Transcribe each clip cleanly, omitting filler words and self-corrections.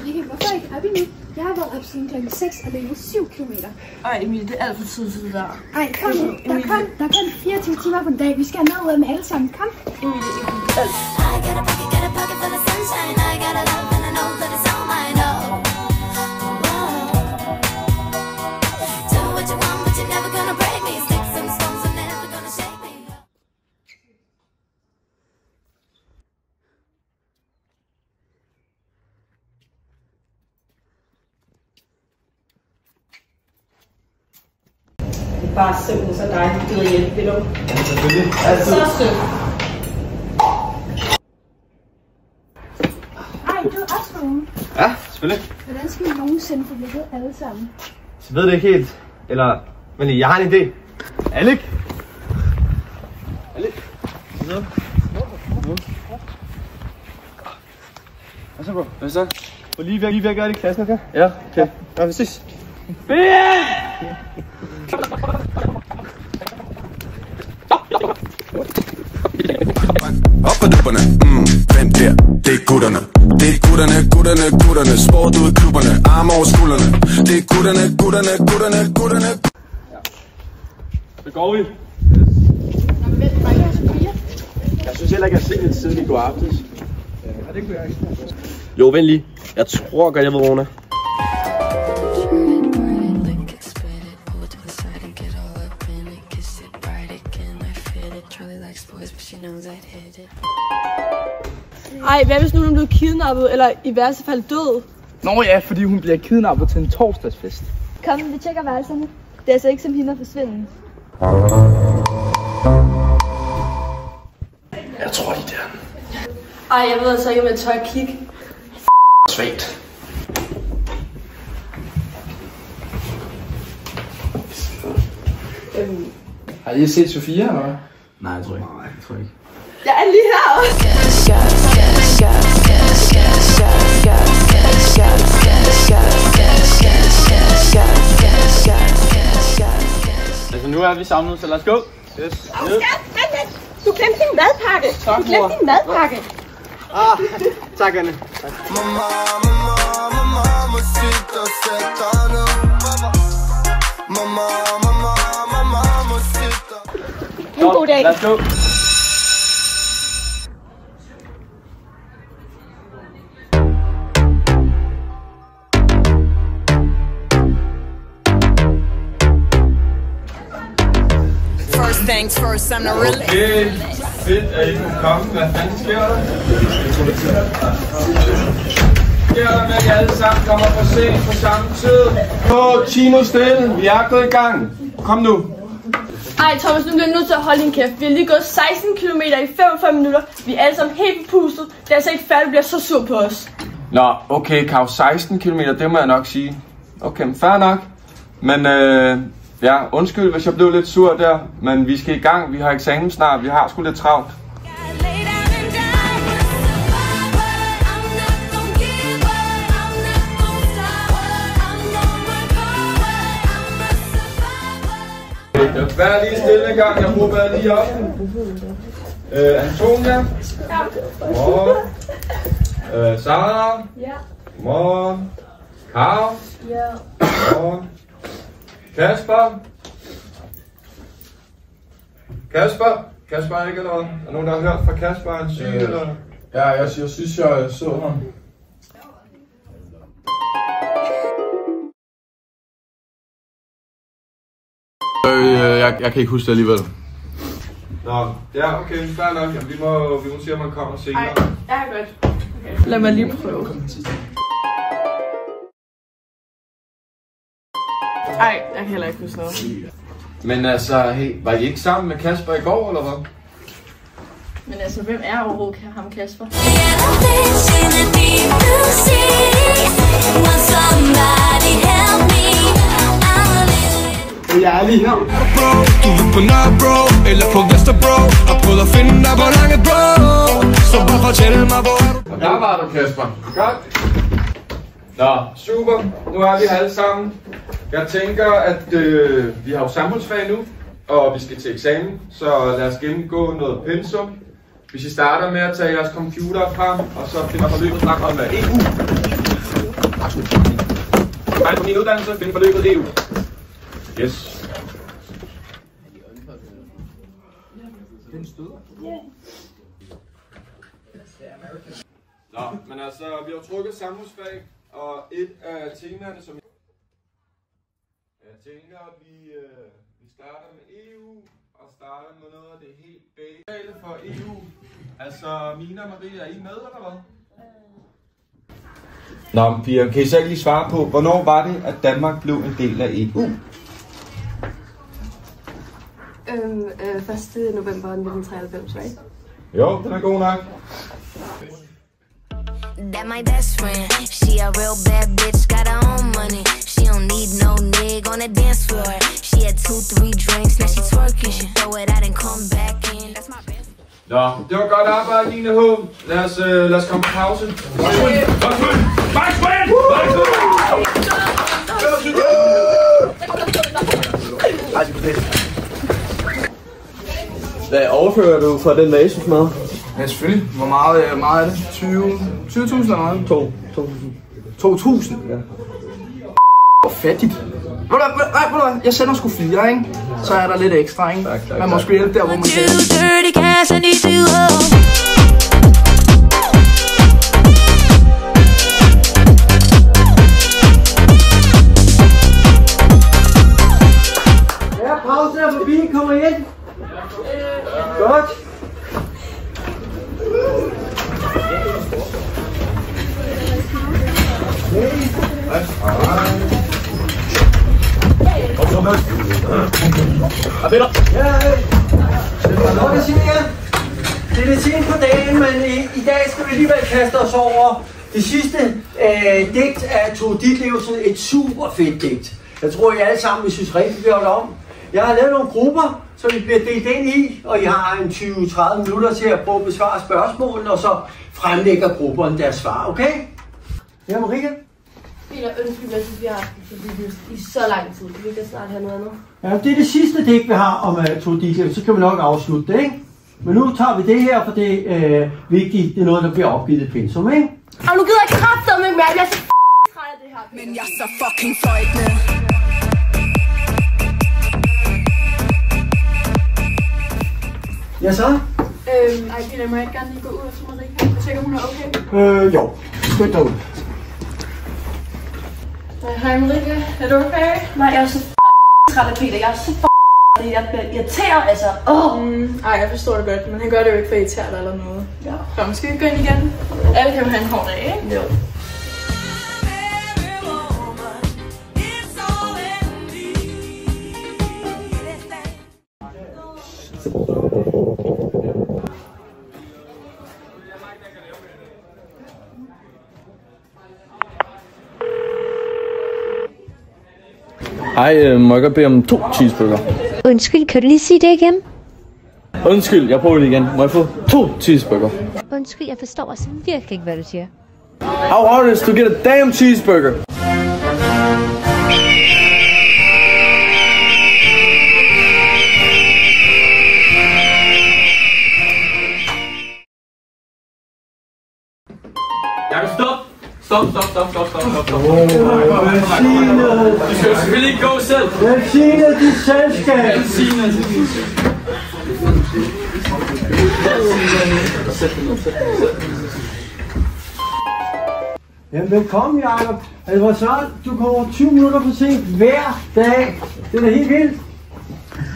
Rikke, hvorfor ikke op endnu? Jeg har været op siden klokken 6 og løbet 7 km. Ej, Emilie, det er alt for tidligt der. Ej, kom nu. Der er kun 24 timer på en dag. Vi skal have noget ud med alle sammen. Kom. Emilie, det er alt. Bare simpelthen så dejligt, du gider hjælpe, vil du? Ja, selvfølgelig. Altid. Så sødt. Ej, du er også vågen. Ja, selvfølgelig. Hvordan skal vi nogensinde få blikket alle sammen? Så ved det ikke helt. Eller, men jeg har en idé. Alec? Alec? Hvad så, bro? Hvad så? Få lige ved at gøre det i klassen, okay? Ja, okay. Ja, vi ses. Op på dupperne, hvem der? Det er gutterne. Det er gutterne. Sport ud i klubberne, arme over skuldrene. Det er gutterne. Så går vi. Hvem var jeg så piger? Jeg synes heller ikke, jeg har set det siden i går aftes. Ja, det kunne jeg ikke. Jo, vent lige. Jeg tror godt, jeg ved, hvor hun er. Ej, hvad hvis nu hun blev kidnappet, eller i værste fald død? Nå ja, fordi hun bliver kidnappet til en torsdagsfest. Kom, vi tjekker værelserne. Det er altså ikke som hende at forsvinde. Jeg tror, de er der. Ej, jeg ved altså ikke, om jeg tør at kigge. Svagt. Har I set Sofia, eller hvad? Nej, jeg tror ikke. Jeg er lige her. Altså, nu er vi samlet, så lad os gå. Yes. Du glemte din madpakke. Tak, mor. Tak, Anne. En god dag. Lad os gå. First things first, I'm the real. Okay, fedt at I kunne komme. Hvad fanden sker der? Sker der med, at I alle sammen kommer for sent på samme tid? På Tino stille, vi er gået i gang. Kom nu. Ej, Thomas, nu bliver du nødt til at holde din kæft. Vi har lige gået 16 km i 45 minutter. Vi er alle sammen helt forpustet. Det er altså ikke færdigt, du bliver så sur på os. Nå, okay, Kav, 16 km, det må jeg nok sige. Okay, men fair nok. Men ja, undskyld, hvis jeg blev lidt sur der. Men vi skal i gang, vi har eksamen snart, vi har sgu lidt travlt. Vær lige stille en gang, jeg håber lige op. Antonia. Godmorgen. Sara. Godmorgen. Karl. Godmorgen. Kasper. Kasper er ikke eller hvad? Er nogen, der har hørt fra Kasper? Er han syg eller? Ja, jeg synes, jeg så ham. Jeg kan ikke huske det alligevel. Nå, ja, okay, fair nok. Jamen, vi må se, om han kommer senere. Ej, ja, godt. Okay. Lad mig lige prøve. Ej, jeg kan heller ikke huske noget. Men altså, hey, var I ikke sammen med Kasper i går, eller hvad? Men altså, hvem er overhovedet ham, Kasper? Jeg er lige her. Du vil på Nørrebro, eller på Vesterbro, og prøv at finde dig på Langebro. Så bare fortæl mig, hvor er du? Og der var du, Kasper. Godt. Nå, super. Nu er vi alle sammen. Jeg tænker, at vi har jo samfundsfag nu, og vi skal til eksamen. Så lad os gennemgå noget pensum. Hvis I starter med at tage jeres computer frem, og så finder forløbet frem om EU. Ej, på min uddannelse, find forløbet EU. Yes. Nå, men altså, vi har trukket samfundsfag, og et af temaerne, som jeg tænker, vi starter med EU, og starter med noget af det helt basale for EU. Altså, Mina og Maria, er I med, eller hvad? Nå, piger, kan I så ikke lige svare på, hvornår var det, at Danmark blev en del af EU? 1. november 1993, right? Jo, den er god nok. That my best friend, she a real bad bitch, got her own money. She don't need no nigga on the dance floor. She had 2-3 drinks, now she twerking. She throw it out and come back in. That's my best. Nå, det var godt arbejde, Line H. Lad os komme på pause. Hvad overfører du fra den Asus mad? Ja, selvfølgelig. Hvor meget er det? 20.000 eller meget? 2.000? Ja. Hvor fattigt. Ved du, jeg sender sgu 4, ikke? Så er der lidt ekstra, ikke? Tak. Man må sgu hjælpe der, hvor man kan. Ja, pausen er forbi. Kommer ind. Godt. Det er lidt sent på dagen, men i dag skal vi alligevel kaste os over det sidste digt af Tove Ditlevsen. Et super fedt digt. Jeg tror, I alle sammen vil synes rigtig godt om. Jeg har lavet nogle grupper, som vi bliver delt ind i, og I har en 20-30 minutter til at prøve at besvare spørgsmålene, og så fremlægger grupperne deres svar, okay? Ja, Marika? Peter, undskyld, jeg synes, vi har haft i så lang tid. Kan vi ikke snart have noget andet? Ja, det er det sidste digt, vi har om Tove Ditlevsen, så kan vi nok afslutte det, ikke? Men nu tager vi det her, for det er vigtigt. Det er noget, der bliver opgivet i pensum, ikke? Og nu gider jeg kraftedeme ikke mere. Jeg er så træt af det her. Men jeg er så fucking fløjtende. Ja, så? Ej, Peter, må jeg ikke gerne lige gå ud efter Marika? Jeg tjekker, hun er okay. Jo. Skynd dig ud. Hej Marika, er du okay? Nej, jeg er så træt af Peter. Jeg er så jeg bliver irriteret, altså. Ej, jeg forstår det godt, men han gør det jo ikke for at irritere dig eller noget. Ja. Kom, skal vi gå ind igen? Alle kan jo have en hård dag, ikke? Jo. Hej, må jeg godt bede om 2 cheeseburger? Undskyld, kan du lige sige det igen? Undskyld, jeg prøver det igen. Må jeg få 2 cheeseburger? Undskyld, jeg forstår også virkelig ikke, hvad du siger. How hard is to get a damn cheeseburger? Jakob, stop! Stop. Du skal selvfølgelig ikke gå selv. Velsignet dit selskab. Jamen, velkommen, Jakob. Altså, hvor snart du kommer 20 minutter for sent hver dag. Det er da helt vildt.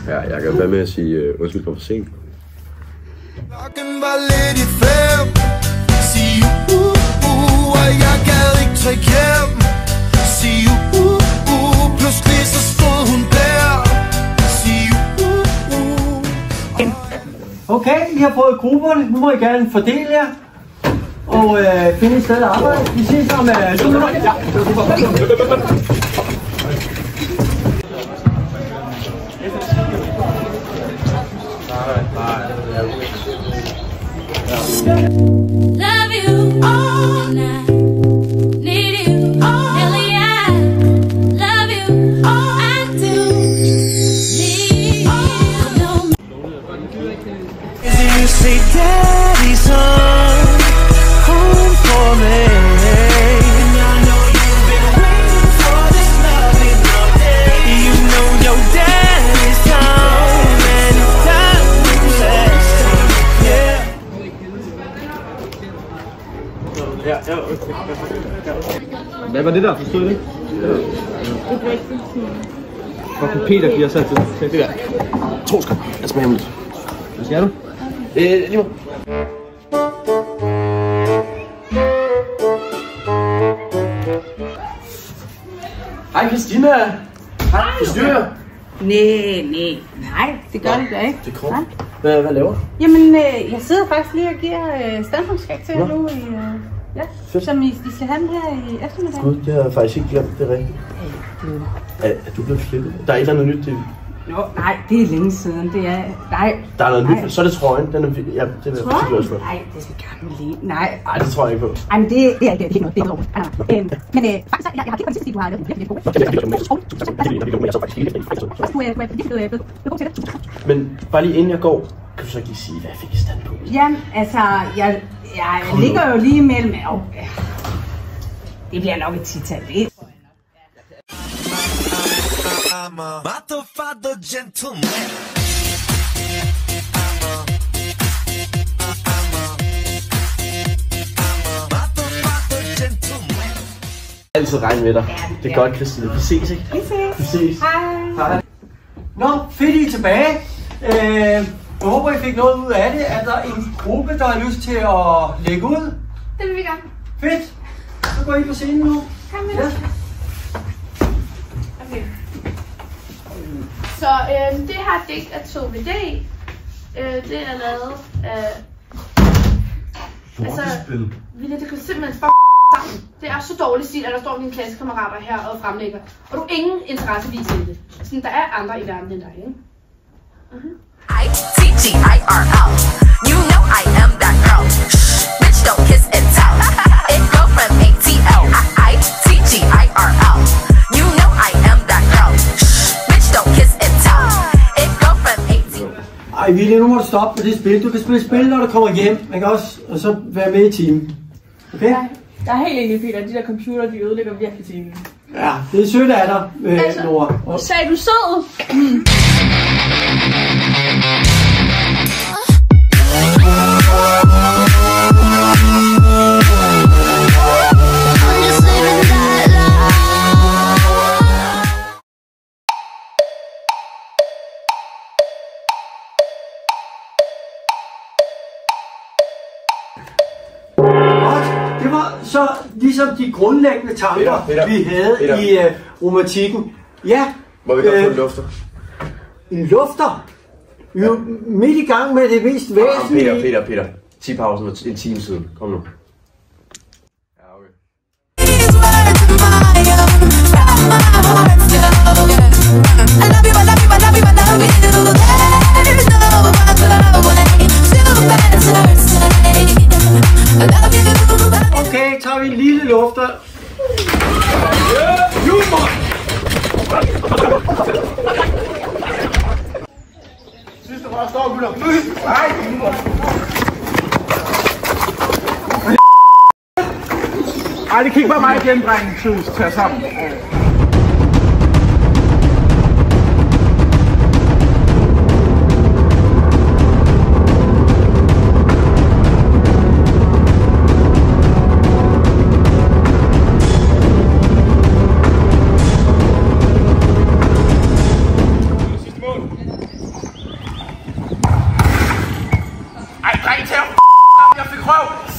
Ja, jeg kan være med at sige undskyld for sent. Klokken var lidt i 5. Sig og jeg gad ikke trække hjem. Sig pludselig så stod hun der. Sig Okay, I har fået grupperne. Nu må I gerne fordele jer. Og finde et sted at arbejde. Vi ses om 2 minutter. Love you all night. Need you all. Yeah. Love you all. I do. Need you. You say daddy's home for me. And I know you've Ja. Hvad var det der? Forstod du det? Et rigtigt. Fucking Peter giver sig til det der. 2 sekunder. Jeg smager ud. Hvad skal du? Lige måde. Hej Christina. Hej, forstyrrer. Nej, det gør det da ikke. Det er kort. Hvad laver du? Jamen, jeg sidder faktisk lige og giver standpunktskarakter nu i, som I skal have den her i eftermiddag. Gud, det har jeg faktisk ikke glemt, det er rigtigt. Er du blevet flippet? Der er et eller andet nyt, det... Nå, nej, det er længe siden, det er... Nej. Der er noget nyt, så er det trøjen, den er... Ja, det vil jeg faktisk også for. Nej, det skal gerne lige... Nej. Nej, det tror jeg ikke på. Ej, men det er ikke noget, det er noget. Men faktisk, jeg har kigget på det sidste, du har lavet virkelig god. Men bare lige inden jeg går, kan du så ikke lige sige, hvad jeg fik i stand på? Jamen, altså, jeg ligger jo lige mellem... Det bliver nok et 10-tal, det. I'm a motherfucker gentleman. Jeg altid regne med dig. Det er godt, Christine. Vi ses, ikke? Vi ses. Hej. Nå, fedt I er tilbage. Jeg håber, I fik noget ud af det. Er der en gruppe, der har lyst til at lægge ud? Det vil vi gerne. Fedt. Så går I på scenen nu. Kom med. Ja. Okay. Så det her digt er Tove D. Det er lavet af... Altså, Vilja, det kan simpelthen sammen. Det er så dårlig stil, at der står dine klassekammerater her og fremlægger. Og du har ingen interesse viser i det. Sådan, der er andre i verden end dig, ikke? ITGIRL. You know I am that girl. Bitch, don't kiss and tell. It go from ATL. ITGIRL. You know I am that girl. Bitch, don't kiss and tell. It go from ATL. Ej, Vilja, nu må du stoppe med det spil. Du kan spille spil, når du kommer hjem. Man kan også og så være med i teamen. Okay? Jeg er helt enig, Peter. De der computer, de ødelægger virkelig timen. Ja, det er sødt af dig, Nora. Sagde du sød? Det var så ligesom de grundlæggende tanker, vi havde i romantikken. Ja. Må vi godt få en lufter? En lufter? Vi er jo midt i gang med det mest væsentlige. Peter. 10 pausen og en time siden. Kom nu. Okay, tager vi en lille lufter. Sidste rør står, gutter. Nej! Ej, det kan ikke være mig igen, drenge. Tag sammen.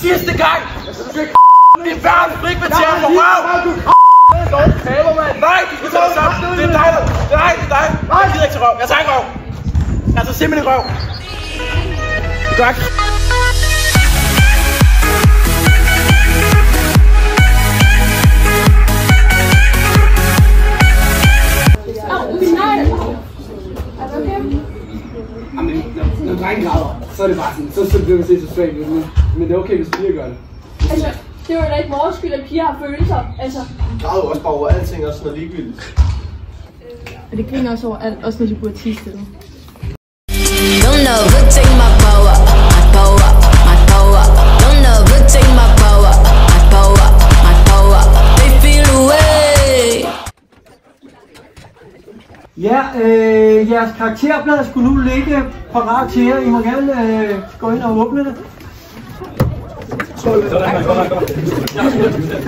Sidste gang! Det er verdens frikvarter for røv! Nej, du skal tage sammen! Det er dig! Nej, det er dig! Jeg gider ikke til røv! Jeg tager ikke røv! Jeg tager simpelthen ikke røv! Det gør ikke! Når drengen græder, så er det bare sådan, så bliver det set så svagt ud. Men det er okay, hvis piger gør det. Altså, det var da ikke vores skyld, at piger har følelser. Altså. De græder jo også bare over alting, også noget ligegyldigt. Og det griner også over alt, også når de burde tige stille. Don't know who take my power, my power, my power. Don't know who take my power, my power, my power. They feel away. Ja, jeres karakterblad skulle nu ligge parat til jer. I må gerne gå ind og åbne det.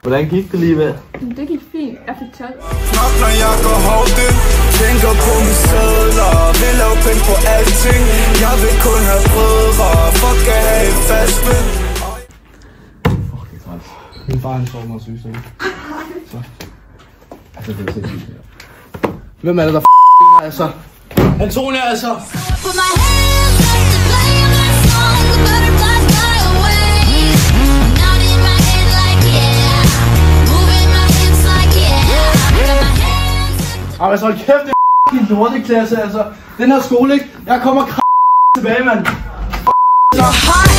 Hvordan gik det lige ved? Det gik fint. Jeg fik 12. Knap når jeg går hårdt ind. Tænker på mine sædler. Vil lave penge på alting. Jeg vil kun have brødre. Fuck at have et fast vind. Min far han sover mig syg, så. Altså, det er sindssygt. Hvem er det, der altså? Antonia, altså! Altså, hold kæft, det er din lorteklasse, altså. Den her skole, ikke? Jeg kommer tilbage, mand. Så hej!